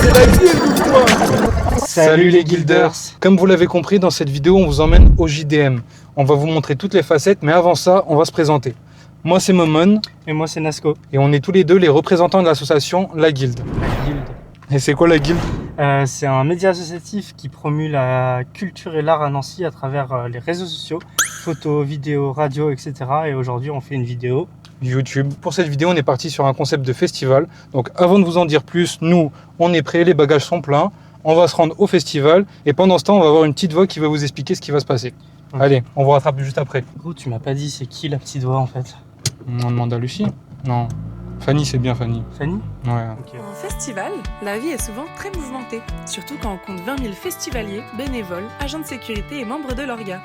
c'est la guilde ou quoi? Salut les guilders. Comme vous l'avez compris, dans cette vidéo, on vous emmène au JDM. On va vous montrer toutes les facettes, mais avant ça, on va se présenter. Moi, c'est Momon. Et moi, c'est Nasco. Et on est tous les deux les représentants de l'association La Guilde. La Guilde. Et c'est quoi La Guilde? C'est un média associatif qui promue la culture et l'art à Nancy à travers les réseaux sociaux, photos, vidéos, radio, etc. Et aujourd'hui, on fait une vidéo YouTube. Pour cette vidéo, on est parti sur un concept de festival. Donc avant de vous en dire plus, nous, on est prêts, les bagages sont pleins. On va se rendre au festival et pendant ce temps, on va avoir une petite voix qui va vous expliquer ce qui va se passer. Okay. Allez, on vous rattrape juste après. Gros, tu m'as pas dit c'est qui la petite voix en fait? On demande à Lucie? Non. Fanny, c'est bien Fanny. Fanny? Ouais. Okay. En festival, la vie est souvent très mouvementée, surtout quand on compte 20 000 festivaliers, bénévoles, agents de sécurité et membres de l'orga.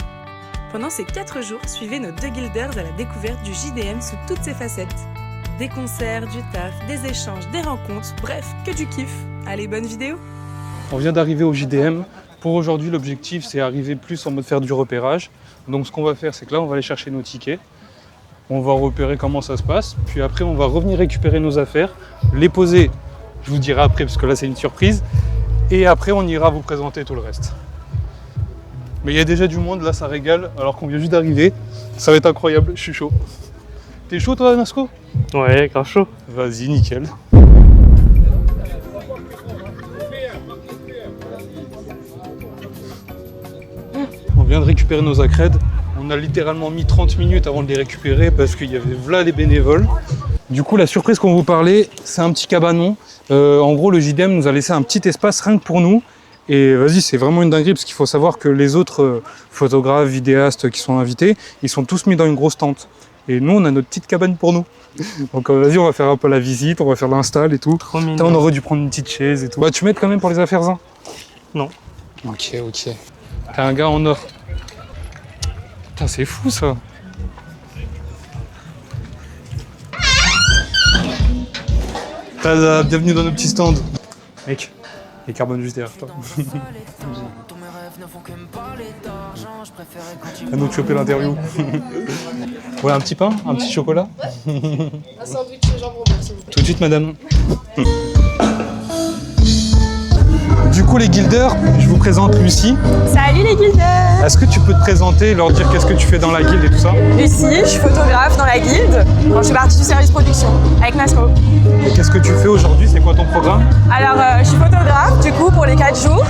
Pendant ces 4 jours, suivez nos 2 guilders à la découverte du JDM sous toutes ses facettes. Des concerts, du taf, des échanges, des rencontres, bref, que du kiff. Allez, bonne vidéo! On vient d'arriver au JDM. Pour aujourd'hui, l'objectif, c'est arriver plus en mode faire du repérage. Donc ce qu'on va faire, c'est que là, on va aller chercher nos tickets. On va repérer comment ça se passe. Puis après, on va revenir récupérer nos affaires, les poser. Je vous dirai après, parce que là, c'est une surprise. Et après, on ira vous présenter tout le reste. Mais il y a déjà du monde, là, ça régale, alors qu'on vient juste d'arriver. Ça va être incroyable, je suis chaud. T'es chaud, toi, Nasco? Ouais, grave chaud. Vas-y, nickel. On vient de récupérer nos accrèdes. On a littéralement mis 30 minutes avant de les récupérer parce qu'il y avait là les bénévoles. Du coup, la surprise qu'on vous parlait, c'est un petit cabanon. En gros, le JDM nous a laissé un petit espace rien que pour nous. Et vas-y, c'est vraiment une dinguerie parce qu'il faut savoir que les autres photographes, vidéastes qui sont invités, ils sont tous mis dans une grosse tente. Et nous, on a notre petite cabane pour nous. Donc vas-y, on va faire un peu la visite, on va faire l'install et tout. Trop mignon. On aurait dû prendre une petite chaise et tout. Bah, tu m'aides quand même pour les affaires, Zin? Non. Ok. T'es un gars en or. Putain, c'est fou ça. Bienvenue dans nos petits stands. Mec, il y a Carbone juste derrière toi. À nous de choper l'interview. Ouais, un petit pain, un petit chocolat. Un sandwich de jambon, merci. Tout de suite, madame. Du coup, les guilders, je vous présente Lucie. Salut les guilders! Est-ce que tu peux te présenter, leur dire qu'est-ce que tu fais dans la guilde et tout ça? Lucie, je suis photographe dans la guilde. Bon, je fais partie du service production avec Nasco. Et qu'est-ce que tu fais aujourd'hui? C'est quoi ton programme? Alors, je suis photographe du coup pour les 4 jours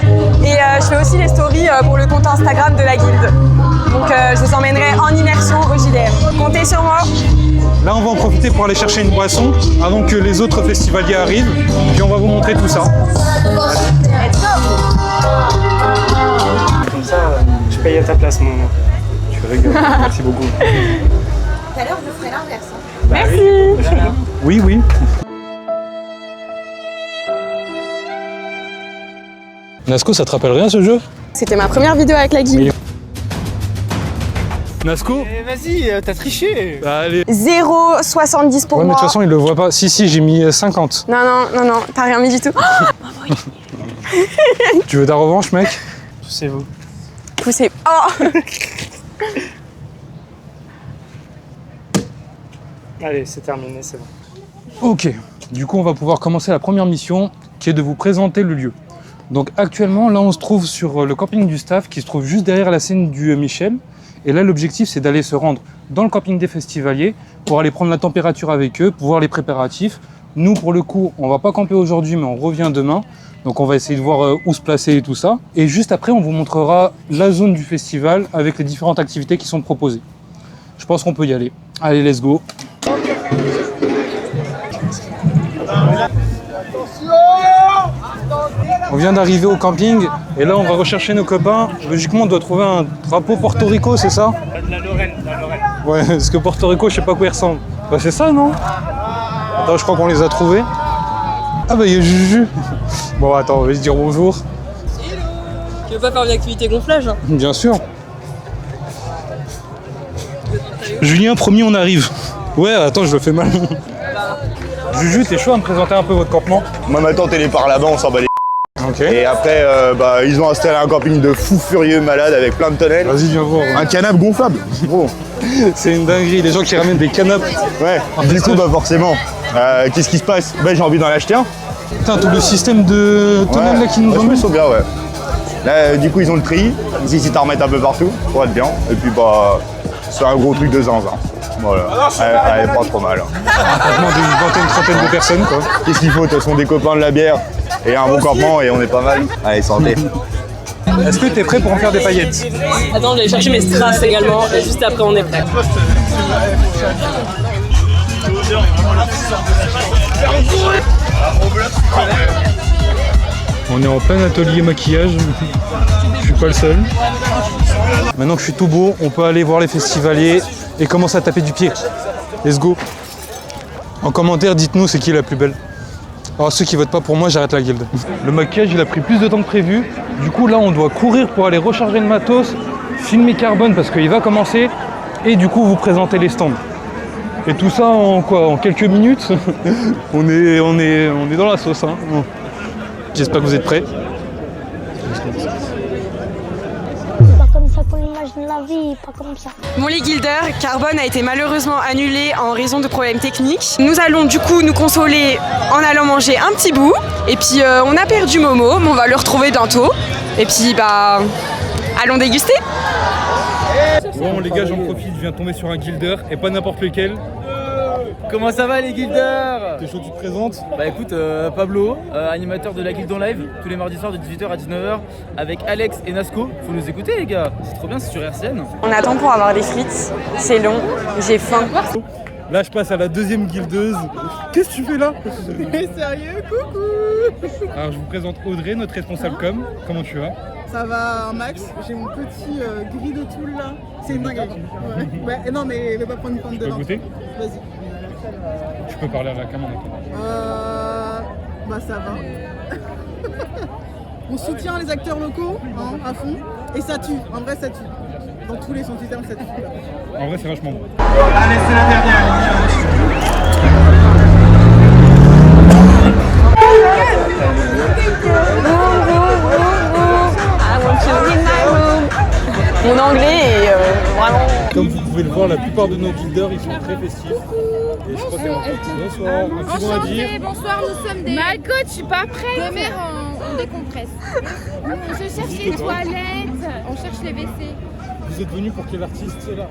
et je fais aussi les stories pour le compte Instagram de la guilde. Donc, je vous emmènerai en immersion au JDM. Comptez sur moi. Là, on va en profiter pour aller chercher une boisson avant que les autres festivaliers arrivent. Puis on va vous montrer tout ça. Let's go! Comme ça, je paye à ta place, mon nom. Tu rigoles, merci beaucoup. Tout à l'heure, vous ferez l'inverse. Merci! Oui. Nasco, ça te rappelle rien ce jeu? C'était ma première vidéo avec la guilde. Nasco? Vas-y, t'as triché. Allez. 0,70 pour Ouais, mais de moi. toute façon, il le voit pas. Si, j'ai mis 50. Non, t'as rien mis du tout. Tu veux ta revanche, mec? Poussez-vous. Poussez. Oh! Allez, c'est terminé, c'est bon. Ok. Du coup, on va pouvoir commencer la première mission, qui est de vous présenter le lieu. Donc actuellement, là, on se trouve sur le camping du staff, qui se trouve juste derrière la scène du Michel. Et là, l'objectif, c'est d'aller se rendre dans le camping des festivaliers pour aller prendre la température avec eux, pour voir les préparatifs. Nous, pour le coup, on va pas camper aujourd'hui, mais on revient demain. Donc, on va essayer de voir où se placer et tout ça. Et juste après, on vous montrera la zone du festival avec les différentes activités qui sont proposées. Je pense qu'on peut y aller. Allez, let's go. On vient d'arriver au camping et là on va rechercher nos copains. Logiquement on doit trouver un drapeau Porto Rico, c'est ça? De la Lorraine. Ouais, parce que Porto Rico je sais pas à quoi il ressemble. Bah c'est ça non? Attends, je crois qu'on les a trouvés. Ah bah il y a Juju. Bon attends, on va se dire bonjour. Tu veux pas faire une activité gonflage hein? Bien sûr. Julien, promis on arrive. Ouais, attends, je le fais mal. Juju, t'es chaud à me présenter un peu votre campement? Moi, ma tante, elle est par là-bas, on s'en bat les. Ok. Et après, ils ont installé un camping de fous furieux malades avec plein de tonnelles. Vas-y, viens voir. Un canapé gonflable, gros. C'est une dinguerie, les gens qui ramènent des canapes. Ouais, du coup, bah forcément, Qu'est-ce qui se passe? J'ai envie d'en acheter un. Putain, tout le système de tonnelles là qui nous franchement, emmène. ils sont bien, ouais. Là, du coup, ils ont le tri. Ici, t'en remettent un peu partout pour être bien. Et puis, c'est un gros truc de zinzin. Voilà. Elle est pas trop mal. Franchement, d'une vingtaine, trentaine de personnes, quoi. Qu'est-ce qu'il faut? De toute façon, des copains, de la bière et un bon campement et on est pas mal. Allez, santé. Est-ce que t'es prêt pour en faire des paillettes? Attends, je vais aller chercher mes strass également et juste après on est prêt. On est en plein atelier maquillage. Je suis pas le seul. Maintenant que je suis tout beau, on peut aller voir les festivaliers et commencer à taper du pied. Let's go. En commentaire, dites-nous c'est qui la plus belle. Alors ceux qui votent pas pour moi, j'arrête la guilde. Le maquillage, il a pris plus de temps que prévu. Du coup, là, on doit courir pour aller recharger le matos, filmer Carbone parce qu'il va commencer et du coup, vous présenter les stands. Et tout ça en quoi? En quelques minutes. on est dans la sauce. Hein. Bon. J'espère que vous êtes prêts. C'est pas comme ça qu'on imagine la vie, pas comme ça. Bon les guilders, Carbone a été malheureusement annulé en raison de problèmes techniques. Nous allons du coup nous consoler en allant manger un petit bout. Et puis on a perdu Momo, mais on va le retrouver bientôt. Et puis allons déguster. Bon les gars, j'en profite, je viens tomber sur un guilder et pas n'importe lequel. Comment ça va les guilders? T'es chaud, tu te présentes? Bah écoute, Pablo, animateur de la guilde en live, tous les mardis soirs de 18h à 19h, avec Alex et Nasco. Faut nous écouter les gars, c'est trop bien, c'est sur RCN. On attend pour avoir des frites, c'est long, j'ai faim. Là je passe à la deuxième guildeuse. Qu'est-ce que tu fais là? Mais sérieux, coucou. Alors je vous présente Audrey, notre responsable com. Comment tu vas? Ça va un max, j'ai mon petit gris de tool là. C'est une dinguerie. Ouais. Non mais va pas prendre une pente Tu peux dedans. goûter? Vas-y. Tu peux parler à la caméra. Bah ça va. On soutient les acteurs locaux hein, à fond. Et ça tue, en vrai ça tue. Dans tous les sens du terme ça tue. En vrai c'est vachement bon. Allez, c'est la dernière. Mon anglais est vraiment... Comme vous pouvez le voir, la plupart de nos guilders ils sont très festifs. Et je crois qu'il y a bonsoir, un petit mot à dire. Bonsoir, nous sommes des... Margot, je suis pas prête. De mer, on décompresse. Je cherche les toilettes, on cherche les WC. Vous êtes venus pour quel artiste là?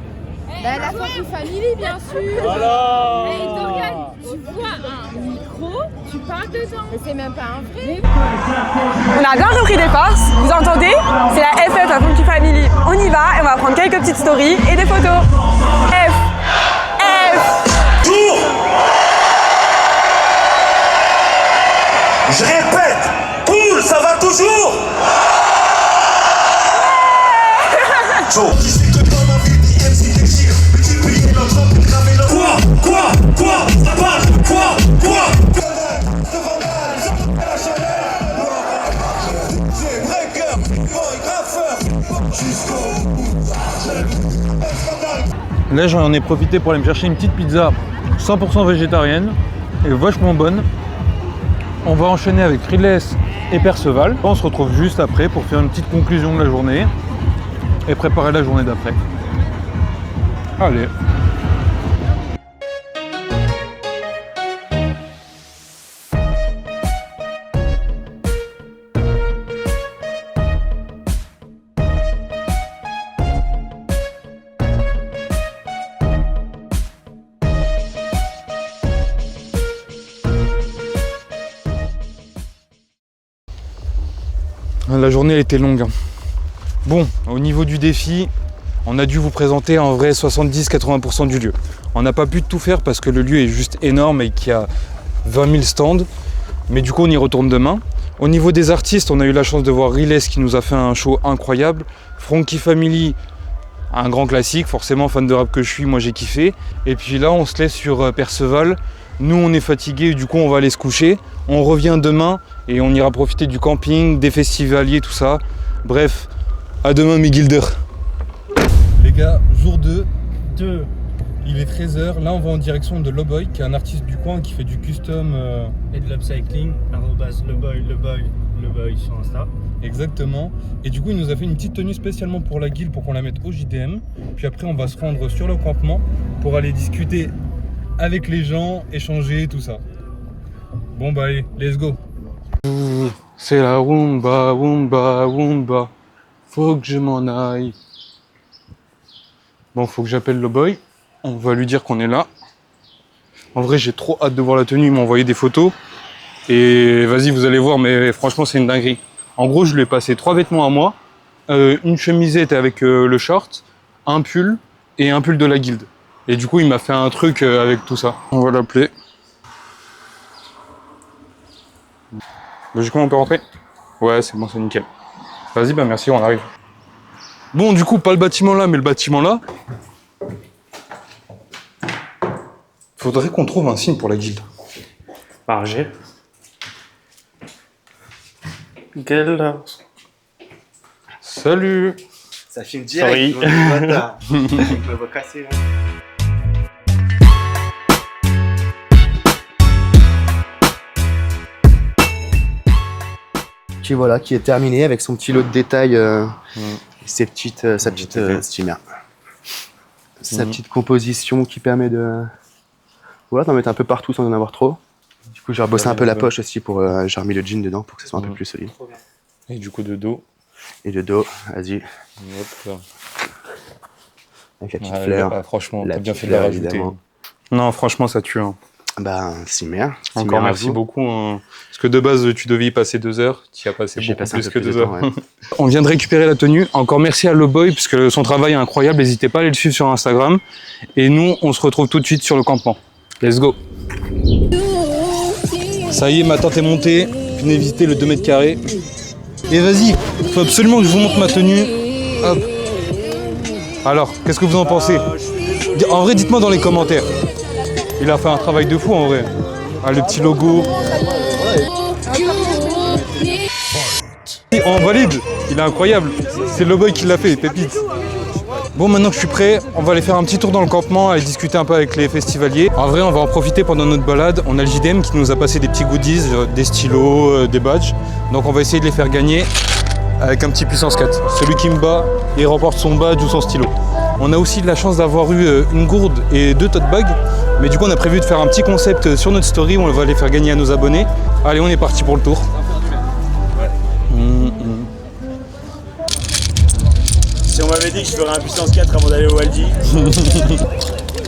La Family Family, bien sûr. Voilà. Et Dorian, tu vois un micro, tu parles dedans. Mais c'est même pas un vrai. On a bien repris des forces, vous entendez? C'est la FF à Funky Family. On y va et on va prendre quelques petites stories et des photos. F. Tour. Je répète, poule, ça va toujours. Quoi, ça parle, quoi. Là j'en ai profité pour aller me chercher une petite pizza 100% végétarienne et vachement bonne. On va enchaîner avec Riles et Perceval. On se retrouve juste après pour faire une petite conclusion de la journée et préparer la journée d'après. Allez. La journée a été longue. Bon, au niveau du défi, on a dû vous présenter en vrai 70-80% du lieu. On n'a pas pu tout faire parce que le lieu est juste énorme et qu'il y a 20 000 stands. Mais du coup, on y retourne demain. Au niveau des artistes, on a eu la chance de voir Riles qui nous a fait un show incroyable. Funky Family, un grand classique, forcément fan de rap que je suis, moi j'ai kiffé. Et puis là, on se laisse sur Perceval. Nous, on est fatigués, du coup, on va aller se coucher. On revient demain et on ira profiter du camping, des festivaliers, tout ça. Bref, à demain mes guilders. Les gars, jour 2. Il est 13h. Là, on va en direction de Loboy, qui est un artiste du coin qui fait du custom. Et de l'upcycling, @Loboy sur Insta. Exactement. Et du coup, il nous a fait une petite tenue spécialement pour la guilde pour qu'on la mette au JDM. Puis après, on va se rendre sur le campement pour aller discuter avec les gens, échanger, tout ça. Bon bah allez, let's go. C'est la Wumba, Wumba, Wumba. Faut que je m'en aille. Bon, faut que j'appelle le boy. On va lui dire qu'on est là. En vrai, j'ai trop hâte de voir la tenue. Il m'a envoyé des photos. Et vas-y, vous allez voir, mais franchement, c'est une dinguerie. En gros, je lui ai passé 3 vêtements à moi. Une chemisette avec le short, un pull et un pull de la guilde. Et du coup, il m'a fait un truc avec tout ça. On va l'appeler. Logiquement, on peut rentrer? Ouais, c'est bon, c'est nickel. Vas-y, bah merci, on arrive. Bon, du coup, pas le bâtiment là, mais le bâtiment là. Faudrait qu'on trouve un signe pour la guilde. Par G. Salut. Ça filme direct. Sorry. Je me vois casser. Qui voilà, qui est terminé avec son petit lot de détails, sa petite steamer. Sa petite composition qui permet de voilà, d'en mettre un peu partout sans en avoir trop. Du coup, j'ai rebossé un peu la poche aussi pour j'ai remis le jean dedans pour que ce soit un peu plus solide. Et du coup de dos. Et de dos, vas-y. Hop là. Avec la petite fleur. Bah, franchement, t'as bien fait de la rajouter. Évidemment. Non, franchement, ça tue. Hein. Bah, steamer. Encore merci beaucoup. Hein. Parce que de base, tu devais y passer 2 heures. Tu y as passé beaucoup plus que 2 heures. Ouais. On vient de récupérer la tenue. Encore merci à Loboy, parce que son travail est incroyable. N'hésitez pas à aller le suivre sur Instagram. Et nous, on se retrouve tout de suite sur le campement. Let's go. Ça y est, ma tente est montée. Venez visiter le 2 mètres carrés. Et vas-y, faut absolument que je vous montre ma tenue. Hop. Alors, qu'est-ce que vous en pensez? En vrai, dites-moi dans les commentaires. Il a fait un travail de fou en vrai. Ah, le petit logo. On valide. Il est incroyable. C'est le boy qui l'a fait, pépite. Bon, maintenant que je suis prêt, on va aller faire un petit tour dans le campement, aller discuter un peu avec les festivaliers. En vrai, on va en profiter pendant notre balade. On a le JDM qui nous a passé des petits goodies, des stylos, des badges. Donc on va essayer de les faire gagner avec un petit puissance 4. Celui qui me bat, il remporte son badge ou son stylo. On a aussi de la chance d'avoir eu une gourde et 2 tote bags. Mais du coup, on a prévu de faire un petit concept sur notre story où on va les faire gagner à nos abonnés. Allez, on est parti pour le tour. Si on m'avait dit que je ferais un puissance 4 avant d'aller au Aldi.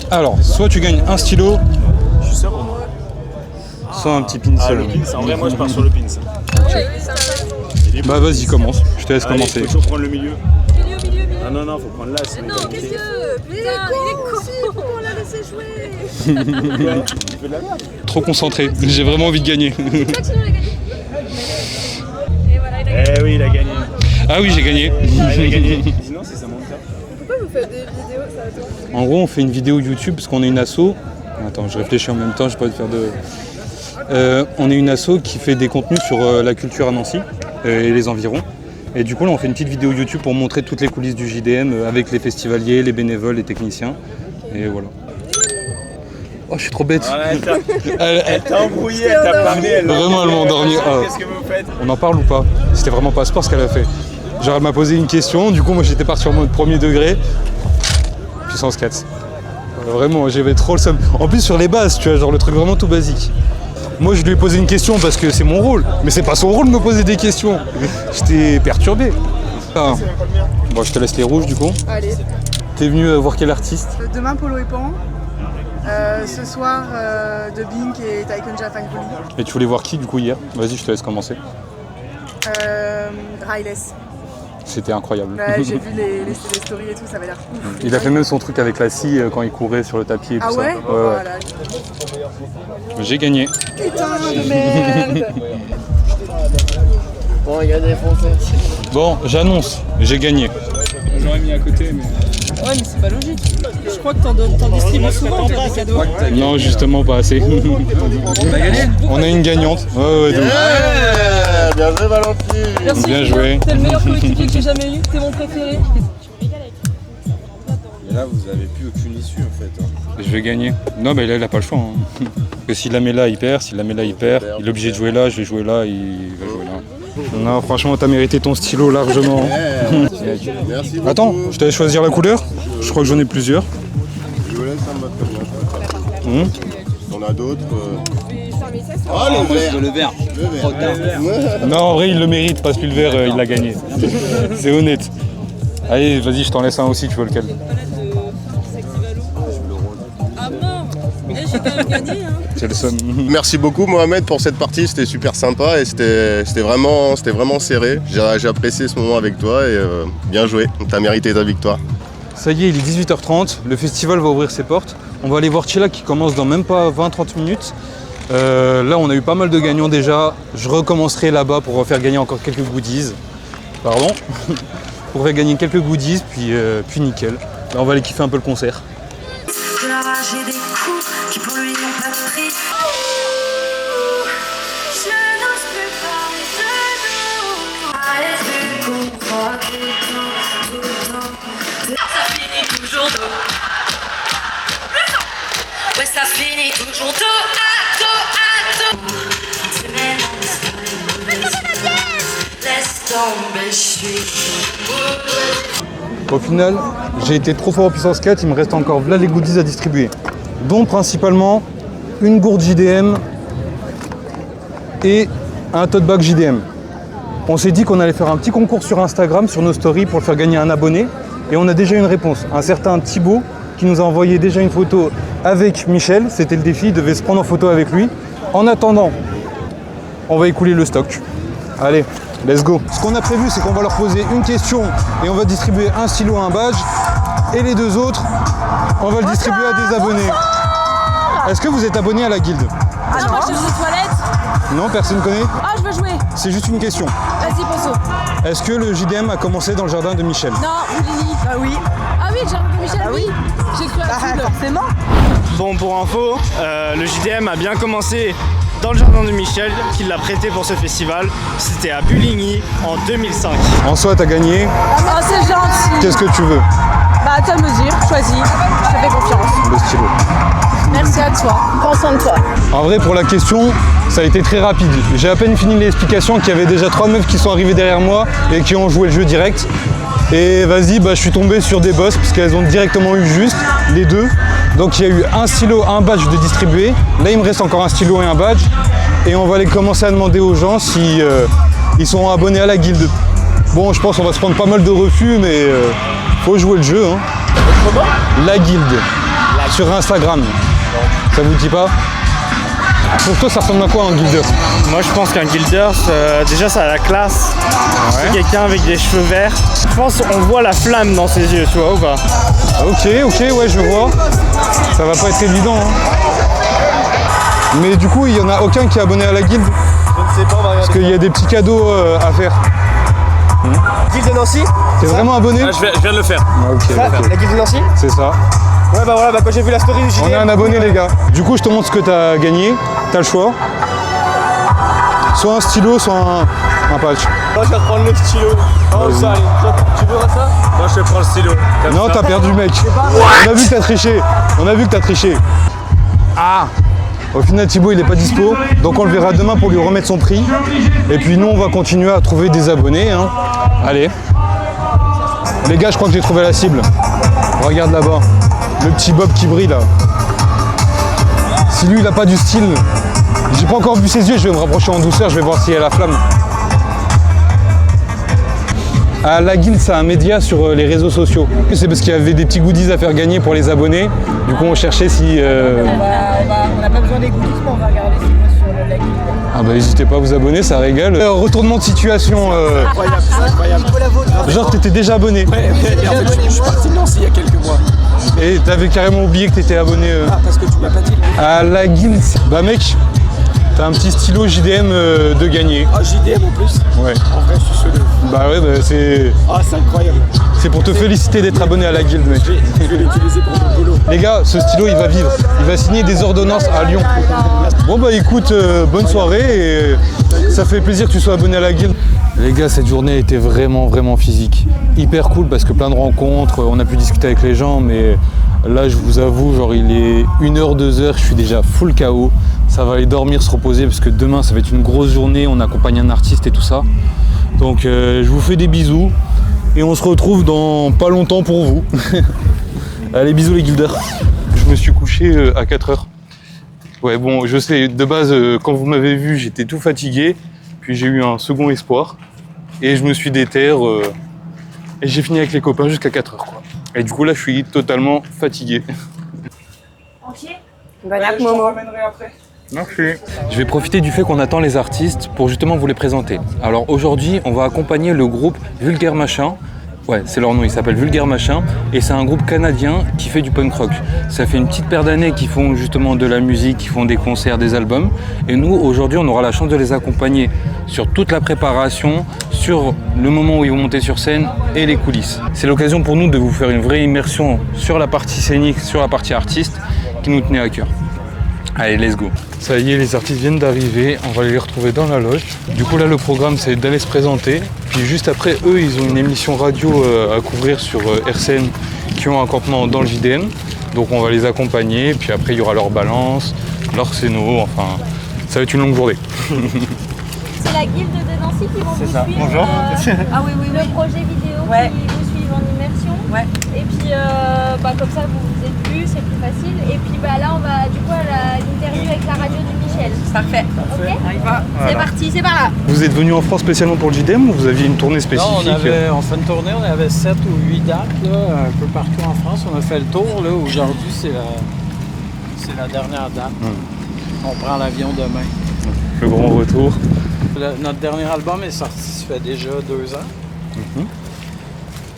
Alors, soit tu gagnes un stylo, Je suis sobre moi. soit un petit pin. Ah, le pins, en vrai, moi je pars sur le pins. Bah vas-y, commence. Je te laisse commencer. Il faut toujours prendre le milieu. Ah non, non, faut prendre là. Sinon non, qu'est-ce que... Putain, il est con. Pourquoi on l'a laissé jouer? Trop concentré. J'ai vraiment envie de gagner. Eh oui, il a gagné. Ah oui, j'ai gagné. Ah, il a gagné. Sinon, c'est ça monte ça. Pourquoi vous faites des vidéos ça? En gros, on fait une vidéo YouTube parce qu'on est une asso. Attends, je réfléchis en même temps, je peux pas te faire de... on est une asso qui fait des contenus sur la culture à Nancy et les environs. Et du coup, là, on fait une petite vidéo YouTube pour montrer toutes les coulisses du JDM avec les festivaliers, les bénévoles, les techniciens. Et voilà. Oh, je suis trop bête. Elle t'a embrouillé, elle t'a parlé. Vraiment, elle m'a endormi. Qu'est-ce que vous faites? On en parle ou pas? C'était vraiment pas sport ce qu'elle a fait. Genre, elle m'a posé une question, du coup, moi j'étais parti en mode premier degré. Puissance 4. Vraiment, j'avais trop le seum. En plus, sur les bases, tu vois, genre le truc vraiment tout basique. Moi, je lui ai posé une question parce que c'est mon rôle, mais c'est pas son rôle de me poser des questions. J'étais perturbé. Ah. Bon, je te laisse les rouges du coup. Allez. T'es venu voir quel artiste? Demain, Polo et Pan. Ce soir, de Bink et Tycoon Japan Volley. Et tu voulais voir qui du coup hier? Vas-y, je te laisse commencer. Riles. C'était incroyable. Ouais, j'ai vu les stories et tout, ça avait l'air ouf. Il a fait même son truc avec la scie quand il courait sur le tapis et tout ah ça. Ouais, voilà. J'ai gagné. Putain de merde. Bon, il y a des Français. Bon, j'annonce, j'ai gagné. J'aurais mis à côté, mais... Ouais, mais c'est pas logique. Je crois que t'en distribues souvent, t'as des cadeaux. Non, justement pas assez. T'as gagné? On a une gagnante. Ouais, donc. Bien joué, Valentine. Merci. Bien joué. T'es le meilleur coéquipier que j'ai jamais eu, t'es mon préféré. Et là, vous avez plus aucune issue en fait. Je vais gagner. Non, mais là, il a pas le choix. Hein. Parce que s'il la met là, il perd. S'il la met là, il perd. Il est obligé de jouer là, je vais jouer là, il va jouer là. Non, franchement, t'as mérité ton stylo largement. Merci. Attends, je t'allais choisir la couleur. Je crois que j'en ai plusieurs. On a d'autres. Oh, le vert. Non, en vrai, il le mérite, parce que le vert, il l'a gagné. C'est honnête. Allez, vas-y, je t'en laisse un aussi, tu veux lequel? Ah bon, mais j'ai quand même gagné, hein. C'est le seum. Merci beaucoup Mohamed pour cette partie, c'était super sympa et c'était vraiment serré. J'ai apprécié ce moment avec toi et bien joué, t'as mérité ta victoire. Ça y est, il est 18h30, le festival va ouvrir ses portes. On va aller voir Chila qui commence dans même pas 20-30 minutes. Là, on a eu pas mal de gagnants déjà. Je recommencerai là-bas pour faire gagner encore quelques goodies. Pardon. Pour faire gagner quelques goodies, puis nickel. Là, on va aller kiffer un peu le concert. De la rage et des coups qui pour lui n'ont pas de prix. Je n'ose plus parler de nous. Allez, vu qu'on croit tout le temps. Ça finit toujours dos. Ouais, ça finit toujours dos à dos. Laisse tomber, je suis. Au final, j'ai été trop fort en puissance 4, il me reste encore là les goodies à distribuer. Dont principalement une gourde JDM et un tote bag JDM. On s'est dit qu'on allait faire un petit concours sur Instagram, sur nos stories, pour le faire gagner un abonné. Et on a déjà une réponse. Un certain Thibaut qui nous a envoyé déjà une photo avec Michel. C'était le défi, il devait se prendre en photo avec lui. En attendant, on va écouler le stock. Allez, let's go. Ce qu'on a prévu, c'est qu'on va leur poser une question et on va distribuer un stylo, un badge. Et les deux autres, on va le distribuer à des abonnés. Est-ce que vous êtes abonné à la guilde? Ah non, moi je suis aux toilettes. Non, personne connaît? Ah, je veux jouer. C'est juste une question. Vas-y, Pozo. Est-ce que le JDM a commencé dans le jardin de Michel? Non, Boulini. Ah oui. Ah oui, le jardin de Michel, oui. J'ai cru à la foule. Forcément. Bon, pour info, le JDM a bien commencé dans le jardin de Michel, qui l'a prêté pour ce festival. C'était à Buligny en 2005. En soi, t'as gagné. Oh, c'est gentil. Qu'est-ce que tu veux? Bah, à toi de me dire, choisis. Je te fais confiance. Le stylo. Merci à toi. Prends soin de toi. En vrai, pour la question, ça a été très rapide. J'ai à peine fini l'explication qu'il y avait déjà 3 meufs qui sont arrivées derrière moi et qui ont joué le jeu direct. Et vas-y, je suis tombé sur des boss parce qu'elles ont directement eu juste les deux. Donc il y a eu un stylo, un badge de distribuer. Là, il me reste encore un stylo et un badge. Et on va aller commencer à demander aux gens si ils sont abonnés à la guilde. Bon, je pense qu'on va se prendre pas mal de refus, mais faut jouer le jeu. Hein. La guilde. Sur Instagram. Ça vous dit pas? Pour toi, ça ressemble à quoi un guilder? Moi, je pense qu'un guilder, déjà, ça a la classe. Ouais. C'est quelqu'un avec des cheveux verts. Je pense qu'on voit la flamme dans ses yeux, tu vois, ou pas? Ok, ouais, je vois. Ça va pas être évident. Hein. Mais du coup, il y en a aucun qui est abonné à la guilde? Je ne sais pas, on va regarder. Parce qu'il y a des petits cadeaux à faire. Guilde de Nancy? T'es vraiment abonné? Je viens de le faire. Okay. La guilde de Nancy? C'est ça. Ouais, bah voilà, quand j'ai vu la story du JDM. On a un abonné, les gars. Du coup, je te montre ce que t'as gagné. T'as le choix. Soit un stylo, soit un patch. Moi, je vais prendre le stylo. Oh, ça, allez. Tu veux ça? Moi, je prends le stylo. Non, t'as perdu, mec. On a vu que t'as triché. Ah! Au final, Thibaut, il est pas dispo. Donc, on le verra demain pour lui remettre son prix. Et puis, nous, on va continuer à trouver des abonnés. Hein. Allez. Les gars, je crois que j'ai trouvé la cible. Regarde là-bas. Le petit Bob qui brille là. Si lui il a pas du style, j'ai pas encore vu ses yeux, je vais me rapprocher en douceur, je vais voir s'il y a la flamme. Ah, la guilde, c'est un média sur les réseaux sociaux. C'est parce qu'il y avait des petits goodies à faire gagner pour les abonnés. Du coup on cherchait si... On n'a pas besoin des goodies, mais on va regarder c'est quoi sur la guilde. Ah bah n'hésitez pas, vous abonner, ça régale. Retournement de situation. Incroyable. Genre t'étais déjà abonné. Ouais, en fait, je suis parti de Nancy il y a quelques mois. Et t'avais carrément oublié que t'étais abonné. Ah, parce que tu m'as pas dit. À la guilde. Bah mec, t'as un petit stylo JDM de gagner. Ah, JDM en plus? Ouais. En vrai, je suis sûr de... Bah ouais, c'est... Ah, c'est incroyable. C'est pour te féliciter d'être abonné à la guilde, mec. Je vais l'utiliser pour mon boulot. Les gars, ce stylo, il va vivre. Il va signer des ordonnances à Lyon. Bon bah écoute, bonne soirée et ça fait plaisir que tu sois abonné à la guilde. Les gars, cette journée a été vraiment physique. Hyper cool parce que plein de rencontres, on a pu discuter avec les gens, mais là, je vous avoue, genre il est 1h, 2h, je suis déjà full KO. Ça va aller dormir, se reposer parce que demain, ça va être une grosse journée, on accompagne un artiste et tout ça. Donc je vous fais des bisous et on se retrouve dans pas longtemps pour vous. Allez, bisous les guilders. Je me suis couché à 4h. Ouais, bon, je sais, de base, quand vous m'avez vu, j'étais tout fatigué. Puis j'ai eu un second espoir. Et je me suis déterre. Et j'ai fini avec les copains jusqu'à 4h, quoi. Et du coup, là, je suis totalement fatigué. Ok. Bon app, Momo. Merci. Je vais profiter du fait qu'on attend les artistes pour justement vous les présenter. Alors aujourd'hui, on va accompagner le groupe Vulgaire Machin. Ouais, c'est leur nom, il s'appelle Vulgaire Machin. Et c'est un groupe canadien qui fait du punk rock. Ça fait une petite paire d'années qu'ils font justement de la musique, qu'ils font des concerts, des albums. Et nous, aujourd'hui, on aura la chance de les accompagner sur toute la préparation, sur le moment où ils vont monter sur scène et les coulisses. C'est l'occasion pour nous de vous faire une vraie immersion sur la partie scénique, sur la partie artiste qui nous tenait à cœur. Allez, let's go. Ça y est, les artistes viennent d'arriver, on va les retrouver dans la loge. Du coup là, le programme c'est d'aller se présenter. Puis juste après, eux, ils ont une émission radio à couvrir sur RCN qui ont un campement dans le JDM. Donc on va les accompagner, puis après il y aura leur balance, leur scéno, enfin, ça va être une longue journée. C'est la guilde de Nancy qui vont vous ça. suivre. Bonjour. Ah oui, le projet vidéo qui vous suivent en immersion. Ouais. Et puis comme ça vous êtes vus, c'est plus facile. Et puis là on va du coup à l'interview avec la radio de Michel. Parfait. Ok. On y va. C'est parti, c'est par là. Vous êtes venu en France spécialement pour le JDM ou vous aviez une tournée spécifique? Non, on fait une tournée, on avait 7 ou 8 dates là, un peu partout en France. On a fait le tour. Aujourd'hui, c'est la dernière date. On prend l'avion demain. Le grand retour. Notre dernier album est sorti, ça fait déjà 2 ans.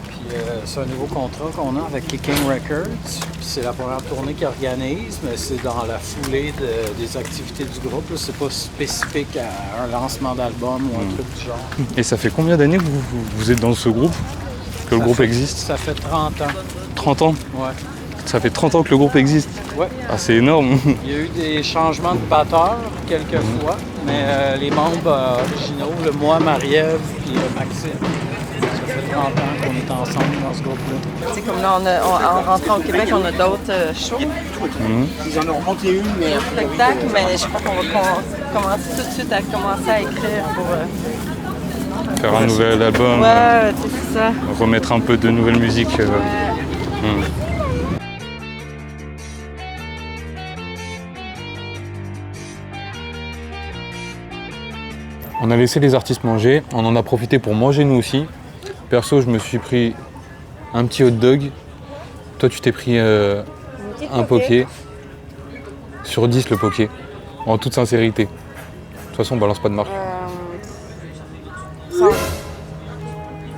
Puis c'est un nouveau contrat qu'on a avec Kicking Records. C'est la première tournée qu'ils organisent, mais c'est dans la foulée des activités du groupe. C'est pas spécifique à un lancement d'album ou un truc du genre. Et ça fait combien d'années que vous êtes dans ce groupe? Que le groupe existe? Ça fait 30 ans. 30 ans? Ouais. Ça fait 30 ans que le groupe existe? Ouais. Ah, c'est énorme. Il y a eu des changements de batteur quelques fois, mais les membres originaux, moi, Marie-Ève puis Maxime, ça fait 30 ans qu'on est ensemble dans ce groupe-là. C'est comme là, en rentrant au Québec, on a d'autres shows. Ils en ont monté une, mais... Spectacle, mais je crois qu'on va commencer tout de suite à commencer à écrire pour... Faire un nouvel album. Ouais, c'est ça. Remettre un peu de nouvelle musique. On a laissé les artistes manger, on en a profité pour manger nous aussi. Perso, je me suis pris un petit hot dog. Toi, tu t'es pris un poké. Sur 10 le poké, en toute sincérité. De toute façon, on balance pas de marque.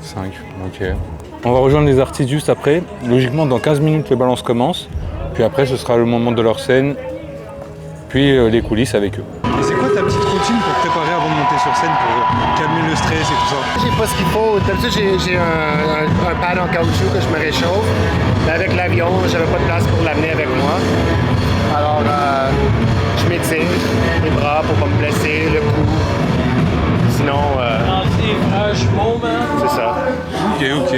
5, ok. On va rejoindre les artistes juste après. Logiquement, dans 15 minutes, le balance commence. Puis après, ce sera le moment de leur scène. Puis les coulisses avec eux. Et c'est quoi ta petite routine pour te préparer avant de monter sur scène pour calmer le stress et tout ça? J'ai pas ce qu'il faut. D'habitude, j'ai un pad en caoutchouc que je me réchauffe. Mais avec l'avion, j'avais pas de place pour l'amener avec moi. Alors, je m'étire les bras pour pas me blesser, le cou. Sinon, c'est ça. Ok.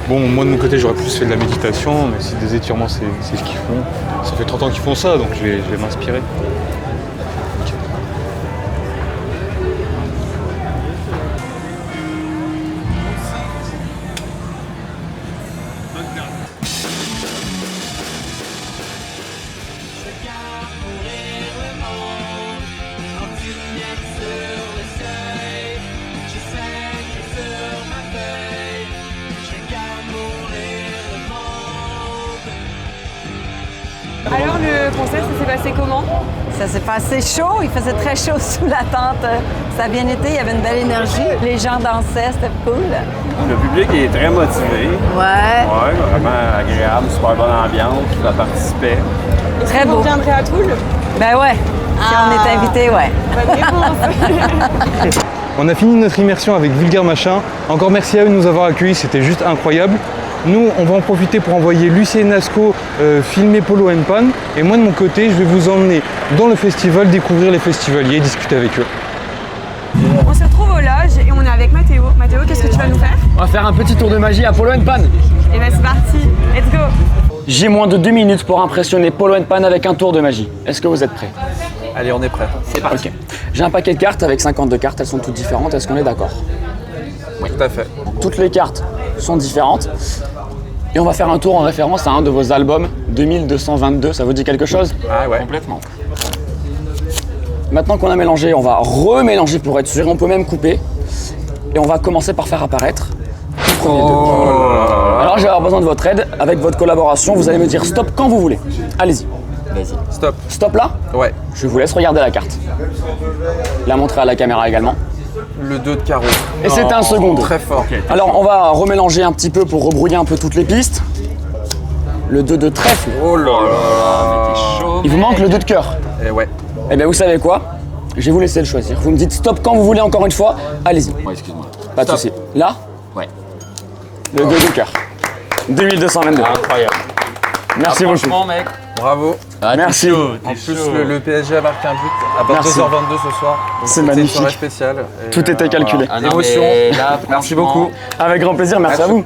Bon, moi de mon côté, j'aurais plus fait de la méditation, mais si des étirements, c'est ce qu'ils font. Ça fait 30 ans qu'ils font ça, donc je vais m'inspirer. Alors le concert, ça s'est passé comment? Ça s'est passé chaud, il faisait très chaud sous la tente. Ça a bien été, il y avait une belle énergie. Les gens dansaient, c'était cool. Le public est très motivé. Ouais. Ouais, vraiment agréable, super bonne ambiance, ça participait. Très beau. Vous viendrez à Toul? Ben ouais, si on est invité, ouais. On a fini notre immersion avec Vulgaire Machin. Encore merci à eux de nous avoir accueillis, c'était juste incroyable. Nous, on va en profiter pour envoyer Lucie et Nasco filmer Polo & Pan. Et moi, de mon côté, je vais vous emmener dans le festival, découvrir les festivaliers, discuter avec eux. On se retrouve aux loges et on est avec Mathéo. Mathéo, qu'est-ce que tu vas nous faire? On va faire un petit tour de magie à Polo & Pan. Et ben c'est parti, let's go. J'ai moins de 2 minutes pour impressionner Polo & Pan avec un tour de magie. Est-ce que vous êtes prêts? Allez, on est prêts. C'est parti. Okay. J'ai un paquet de cartes avec 52 cartes, elles sont toutes différentes. Est-ce qu'on est d'accord? Oui, tout à fait. Toutes les cartes sont différentes. Et on va faire un tour en référence à un de vos albums, 2222, ça vous dit quelque chose? Ah ouais. Complètement. Maintenant qu'on a mélangé, on va remélanger pour être sûr. On peut même couper. Et on va commencer par faire apparaître le premier d'eux. Alors je vais avoir besoin de votre aide. Avec votre collaboration, vous allez me dire stop quand vous voulez. Allez-y. Vas-y. Stop. Stop là? Ouais. Je vous laisse regarder la carte. La montrer à la caméra également. Le 2 de carreau. Et c'est un second. Très fort. Alors on va remélanger un petit peu pour rebrouiller un peu toutes les pistes. Le 2 de trèfle. Oh là là. Il vous manque le 2 de cœur. Eh ouais. Eh bien vous savez quoi? Je vais vous laisser le choisir. Vous me dites stop quand vous voulez encore une fois. Allez-y. Ouais, excuse-moi. Pas de souci. Là? Ouais. Le 2 de cœur. 2222. Incroyable. Merci beaucoup. Franchement, mec. Bravo. Merci. En plus, le PSG a marqué un but à 22h22 ce soir. Donc C'est magnifique. Une soirée spéciale. Et Tout était calculé. Voilà. Émotion. Là, merci beaucoup. Avec grand plaisir, merci à vous.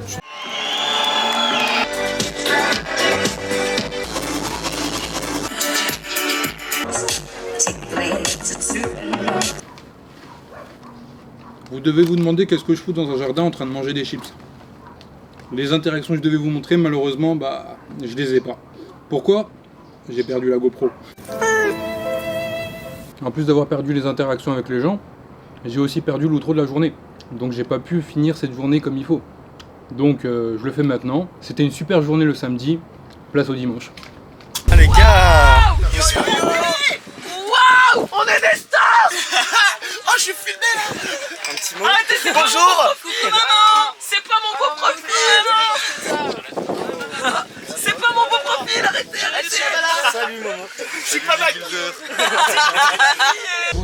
Vous devez vous demander qu'est-ce que je fous dans un jardin en train de manger des chips. Les interactions que je devais vous montrer, malheureusement, bah, je les ai pas. Pourquoi? J'ai perdu la GoPro. En plus d'avoir perdu les interactions avec les gens, j'ai aussi perdu l'outro de la journée. Donc j'ai pas pu finir cette journée comme il faut. Donc je le fais maintenant. C'était une super journée le samedi, place au dimanche. Ah les gars, Waouh, on est des stars. Oh, je suis filmé là. un petit mot. Arrêtez, c'est pas mon beau profil, maman. C'est pas mon beau profil, maman. C'est pas mon beau profil, arrêtez. Salut maman. Je suis pas mal.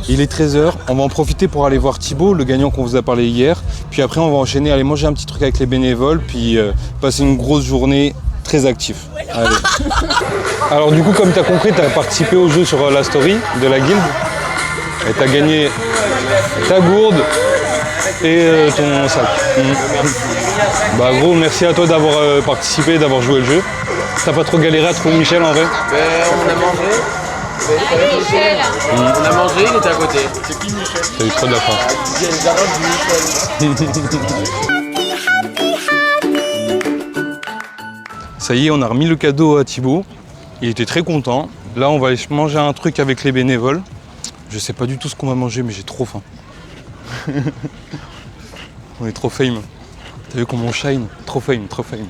Il est 13h, on va en profiter pour aller voir Thibaut, le gagnant qu'on vous a parlé hier. Puis après on va enchaîner, aller manger un petit truc avec les bénévoles, puis passer une grosse journée très active. Allez. Alors du coup, comme tu as compris, tu as participé au jeu sur la story de la guilde. Et tu as gagné ta gourde et ton sac. Bah gros, merci à toi d'avoir participé, d'avoir joué le jeu. T'as pas trop galéré à trouver Michel en vrai? On a mangé. On a mangé, il était à côté. C'est qui Michel? T'as eu trop de la chance. Ça y est, on a remis le cadeau à Thibaut. Il était très content. Là, on va aller manger un truc avec les bénévoles. Je sais pas du tout ce qu'on va manger, mais j'ai trop faim. On est trop fame. T'as vu comment on shine? Trop fame, trop fame.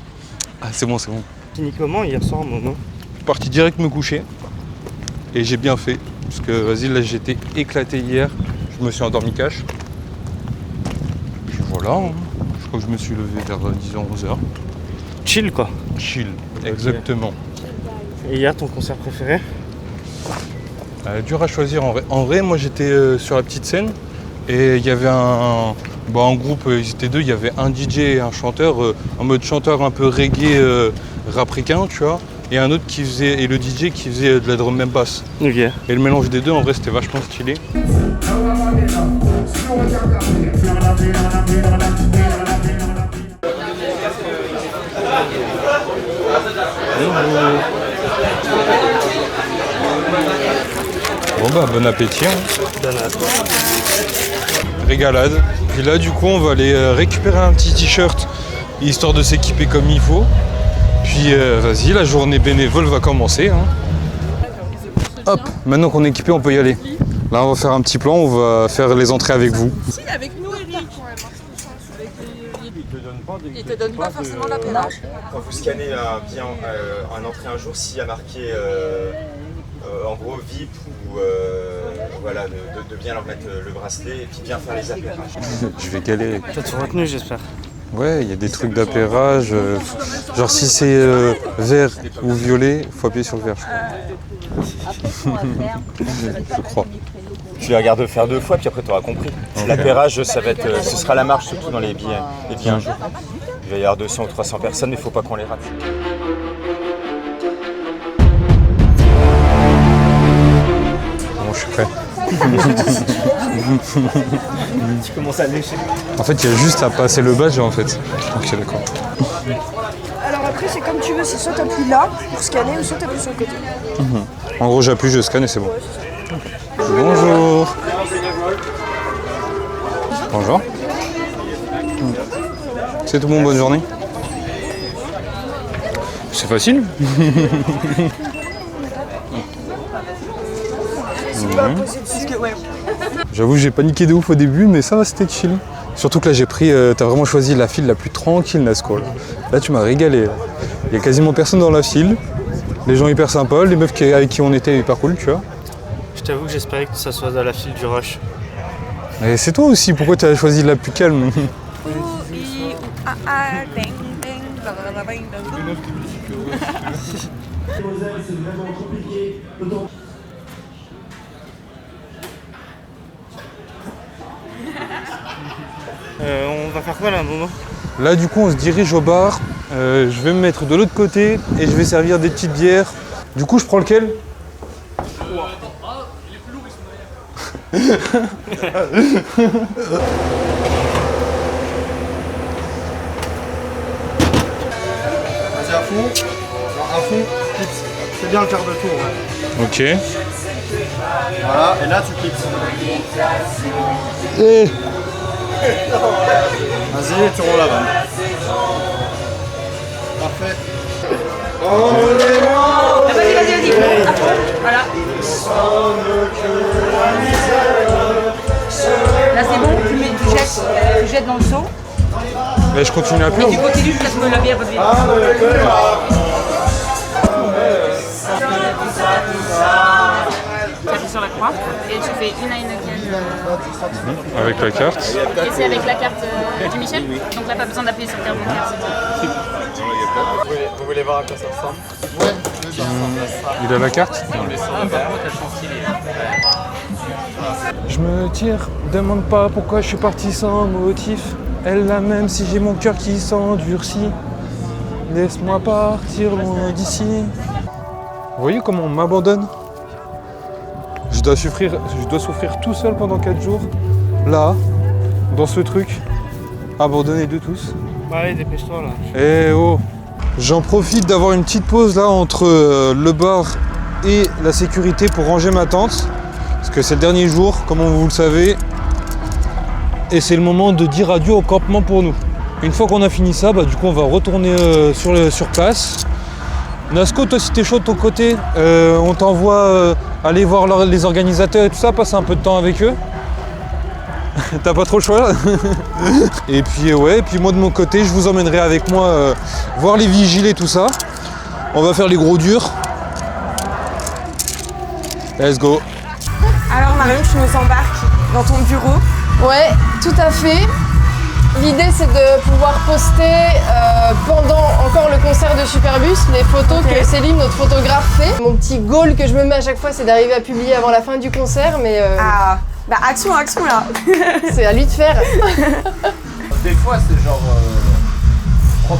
Ah, c'est bon, c'est bon. Fini comment hier soir, Momo? Je suis parti direct me coucher. Et j'ai bien fait. Parce que, vas-y, là, j'étais éclaté hier. Je me suis endormi cash. Puis voilà. Hein. Je crois que je me suis levé vers 10h, 11h. Chill, quoi. Chill, exactement. Et hier, ton concert préféré? Dur à choisir en vrai. En vrai, moi j'étais sur la petite scène et il y avait un groupe, ils étaient deux, il y avait un DJ et un chanteur, en mode chanteur un peu reggae rapricain, tu vois, et un autre qui faisait, et le DJ qui faisait de la drum and bass. Ok. Et le mélange des deux, en vrai, c'était vachement stylé. Bon bah bon appétit hein. Régalade. Et là du coup on va aller récupérer un petit t-shirt histoire de s'équiper comme il faut. Puis vas-y, la journée bénévole va commencer hein. Hop, maintenant qu'on est équipé on peut y aller. Là on va faire un petit plan, on va faire les entrées avec vous. Si, avec nous, Eric. Ils te donnent pas forcément l'apérage. Quand vous scannez bien un entrée un jour, s'il y a marqué en gros VIP ou voilà, de bien leur mettre le bracelet et puis bien faire les apérages. Je vais galérer. T'as tout retenu, j'espère. Ouais, il y a des trucs d'apérage. Genre si c'est vert ou violet, il faut appuyer sur le vert, je crois. Je crois. Tu les regardes faire 2 fois puis après tu auras compris. L'apérage, ça va être, ce sera la marche surtout dans les billets un jour. Il va y avoir 200 ou 300 personnes, mais il ne faut pas qu'on les rate. Bon, je suis prêt. Tu commences à lécher. En fait, il y a juste à passer le badge en fait. Ok, d'accord. Alors après, c'est comme tu veux, c'est soit t'appuies là pour scanner ou soit t'appuies sur le côté. En gros, j'appuie, je scanne et c'est bon. Bonjour. Bonjour. C'est tout bon, bonne journée. C'est facile. C'est pas possible. Ouais. J'avoue, j'ai paniqué de ouf au début, mais ça va, c'était chill. Surtout que là, j'ai pris, t'as vraiment choisi la file la plus tranquille, Nasco. Là, tu m'as régalé. Il y a quasiment personne dans la file. Les gens hyper sympas, les meufs avec qui on était hyper cool, tu vois. Je t'avoue que j'espérais que ça soit dans la file du rush. Et c'est toi aussi, pourquoi tu as choisi la plus calme? On va faire quoi là, Momo? Là, du coup, on se dirige au bar. Je vais me mettre de l'autre côté et je vais servir des petites bières. Du coup, je prends lequel? Vas-y à fond. À fond, c'est bien le quart de tour. Hein. Ok. Voilà, et là tu clips. Et... Vas-y, tu roules là-bas. Parfait. Vas-y. Voilà. Là c'est bon, tu jettes dans le seau. Mais je continue à perdre. Et tu continues jusqu'à ce que la bière revienne. Tu appuies sur la croix et tu fais une Heineken. Avec la carte. Et c'est avec la carte du Michel. Donc là pas besoin d'appuyer sur le carte bancaire. Vous voulez voir à quoi ça ressemble? Ouais. Il a la carte? Je me tire, demande pas pourquoi je suis parti sans motif. Elle la même si j'ai mon cœur qui s'endurcit. Laisse-moi partir loin d'ici. Vous voyez comment on m'abandonne? Je dois souffrir tout seul pendant 4 jours. Là, dans ce truc, abandonné de tous. Bah allez, dépêche-toi là. Eh oh! J'en profite d'avoir une petite pause là entre le bar et la sécurité pour ranger ma tente. Parce que c'est le dernier jour, comme vous le savez. Et c'est le moment de dire adieu au campement pour nous. Une fois qu'on a fini ça, bah, du coup on va retourner sur place. Nasco, toi si t'es chaud de ton côté, on t'envoie aller voir les organisateurs et tout ça, passer un peu de temps avec eux. T'as pas trop le choix. Et puis ouais, et puis moi de mon côté, je vous emmènerai avec moi voir les vigiles et tout ça. On va faire les gros durs. Let's go. Alors Marion, tu nous embarques dans ton bureau. Ouais, tout à fait. L'idée c'est de pouvoir poster pendant encore le concert de Superbus les photos que Céline, notre photographe, fait. Mon petit goal que je me mets à chaque fois c'est d'arriver à publier avant la fin du concert, mais... Ah, bah action là. C'est à lui de faire. Des fois c'est genre...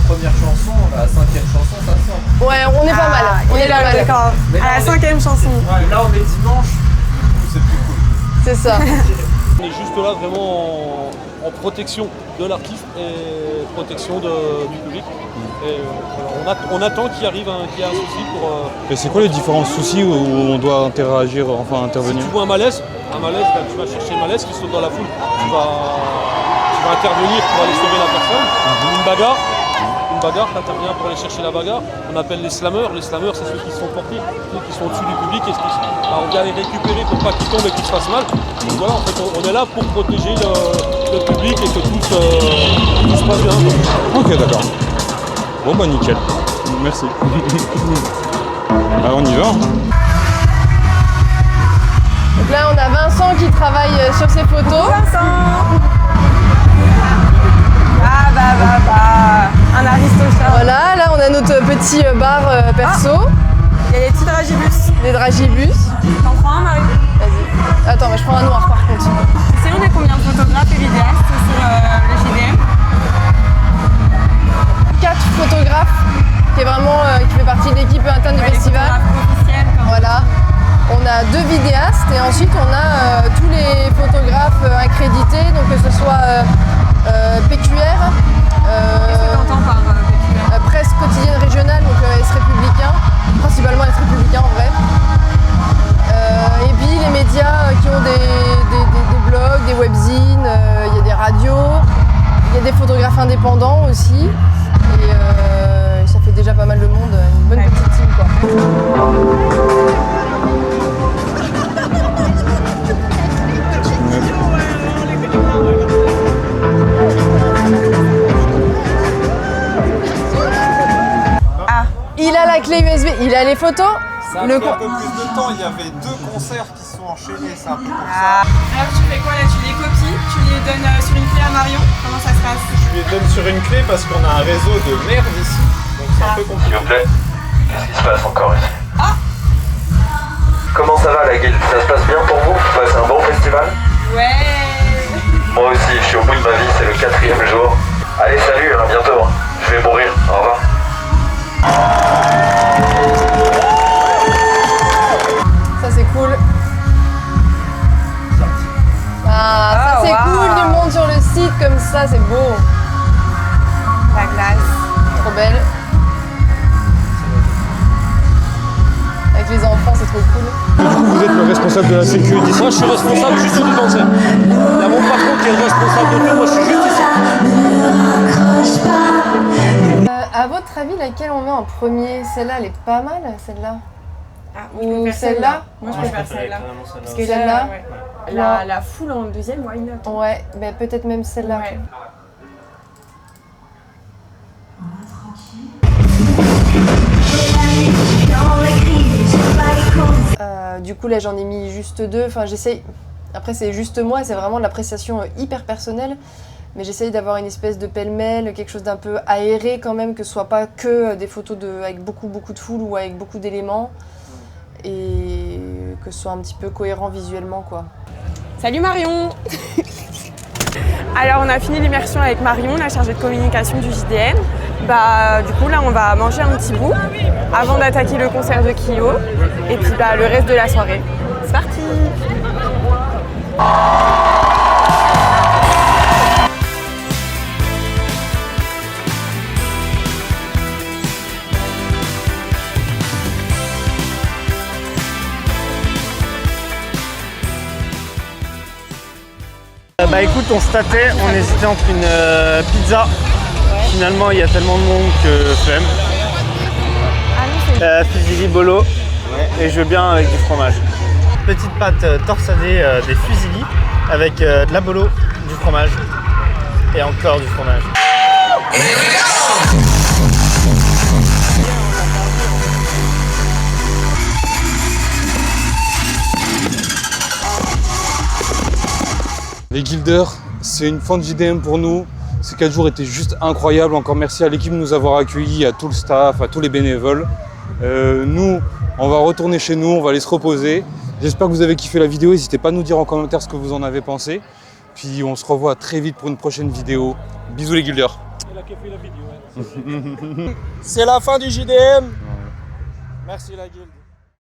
première chanson, la 5e chanson ça sort. Ouais, on est pas mal. On est pas mal. D'accord. À la 5e chanson. Ouais, là on est dimanche, c'est plus cool. C'est ça. On est juste là vraiment en protection de l'artiste et protection du public. Et on attend qu'il arrive qu'il y ait un souci pour... Et c'est quoi les différents soucis où on doit interagir, enfin intervenir? Si tu vois un malaise, là, tu vas chercher le malaise qui saute dans la foule. Tu vas intervenir pour aller sauver la personne. Une bagarre, tu interviens pour aller chercher la bagarre. On appelle les slammers. Les slammers, c'est ceux qui sont portés, ceux qui sont au-dessus du public. On vient les récupérer pour pas qu'ils tombent et qu'ils se fassent mal. Donc voilà, en fait, on est là pour protéger le public et que tout se passe bien. Ok, d'accord. Bon bah nickel. Merci. Alors on y va. Donc là on a Vincent qui travaille sur ses photos. Vincent. Un aristochat. Voilà, là on a notre petit bar perso. Il y a des petits dragibus. Des dragibus. T'en prends un, Marie? Vas-y. Attends, mais je prends un noir par contre. C'est on est combien de photographes et vidéastes sur le JDM? 4 photographes qui fait partie de l'équipe interne du festival. Voilà. On a 2 vidéastes et ensuite on a tous les photographes accrédités, donc que ce soit PQR, qu'est-ce que t'entends par PQR? Presse quotidienne régionale, donc Est républicain, principalement Est républicain en vrai. Et puis les médias qui ont des blogs, des webzines, il y a des radios, il y a des photographes indépendants aussi. Et ça fait déjà pas mal de monde, une bonne petite team quoi. la clé USB. Il a les photos. Ça a pris un peu plus de temps, il y avait 2 concerts qui se sont enchaînés, c'est un peu pour ça. Alors tu fais quoi là? Tu les copies, tu les donnes sur une clé à Marion? Comment ça se passe? Je lui donne sur une clé parce qu'on a un réseau de merde ici, donc c'est un peu compliqué. S'il vous plaît, qu'est-ce qui se passe encore ici? Comment ça va la guilde? Ça se passe bien pour vous? Vous passez un bon festival? Ouais. Moi aussi, je suis au bout de ma vie, c'est le 4e jour. Allez, salut, à bientôt. Je vais mourir, au revoir. Ça c'est cool. Ça c'est cool du monde sur le site comme ça, c'est beau. La glace. Trop belle. Avec les enfants, c'est trop cool. Du coup, vous êtes le responsable de la sécu d'ici? Moi je suis responsable juste du concert. Il y a mon patron qui est responsable de tout, moi je suis juste ici. À votre avis, laquelle on met en premier? Celle-là, elle est pas mal, celle-là. Ou celle-là? Moi je préfère celle-là. Parce que Celle-là, la foule en deuxième, why not? Ouais, mais peut-être même celle-là. Ouais. Du coup, là, j'en ai mis juste 2. Enfin, j'essaye. Après, c'est juste moi, c'est vraiment de l'appréciation hyper personnelle. Mais j'essaye d'avoir une espèce de pêle-mêle, quelque chose d'un peu aéré quand même, que ce soit pas que des photos avec beaucoup de foule ou avec beaucoup d'éléments. Et que ce soit un petit peu cohérent visuellement, quoi. Salut Marion. Alors on a fini l'immersion avec Marion, la chargée de communication du JDM. Du coup là on va manger un petit bout avant d'attaquer le concert de Kyo et puis le reste de la soirée. C'est parti. Bah écoute, on se tâtait, on hésitait entre une pizza. Finalement, il y a tellement de monde que flemme. Fusilli bolo. Et je veux bien avec du fromage. Petite pâte torsadée des fusilli avec de la bolo, du fromage et encore du fromage. Les guilders, c'est une fin de JDM pour nous. Ces 4 jours étaient juste incroyables. Encore merci à l'équipe de nous avoir accueillis, à tout le staff, à tous les bénévoles. Nous, on va retourner chez nous, on va aller se reposer. J'espère que vous avez kiffé la vidéo. N'hésitez pas à nous dire en commentaire ce que vous en avez pensé. Puis on se revoit très vite pour une prochaine vidéo. Bisous les guilders. C'est la fin du JDM. Merci la guilde.